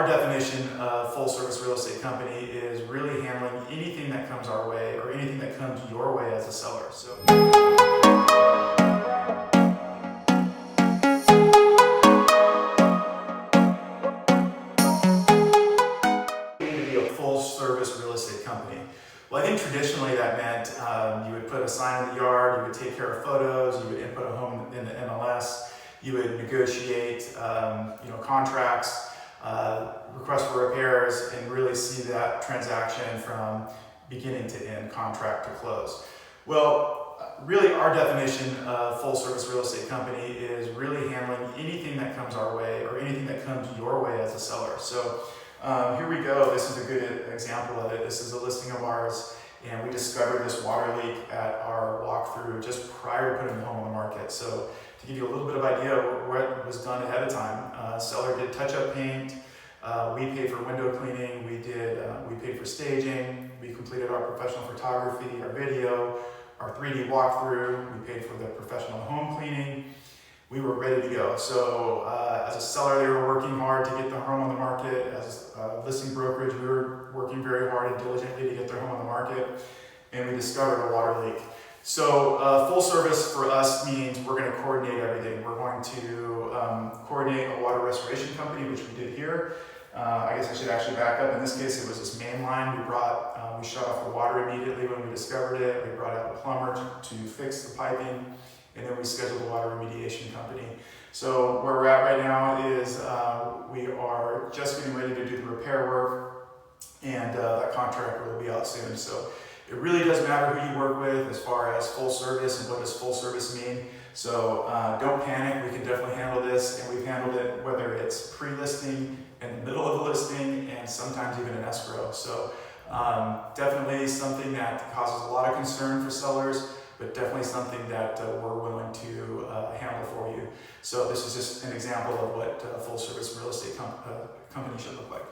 Our definition of full service real estate company is really handling anything that comes our way or anything that comes your way as a seller. So we need to be a full service real estate company. Well, I think traditionally that meant you would put a sign in the yard, you would take care of photos, you would input a home in the MLS, you would negotiate contracts, request for repairs, and really see that transaction from beginning to end, contract to close. Well, really our definition of full service real estate company is really handling anything that comes our way or anything that comes your way as a seller. So here we go. This is a good example of it. This is a listing of ours, and we discovered this water leak at our walkthrough just prior to putting the home on the market. So to give you a little bit of idea of what was done ahead of time, seller did touch-up paint, we paid for window cleaning, we paid for staging, we completed our professional photography, our video, our 3D walkthrough, we paid for the professional home cleaning. We were ready to go. So as a seller, they were working hard to get the home on the market. As a listing brokerage, we were working very hard and diligently to get their home on the market, and we discovered a water leak. So full service for us means we're going to coordinate everything. We're going to coordinate a water restoration company, which we did here. I guess I should actually back up. In this case, it was this main line. We shut off the water immediately when we discovered it. We brought out a plumber to fix the piping, and then we scheduled a water remediation company. So where we're at right now is we are just getting ready to do the repair work, and that contractor will be out soon. So it really does matter who you work with as far as full service and what does full service mean. So don't panic, we can definitely handle this, and we've handled it whether it's pre-listing, in the middle of the listing, and sometimes even in escrow. So definitely something that causes a lot of concern for sellers, but definitely something that we're willing to handle for you. So this is just an example of what a full service real estate company should look like.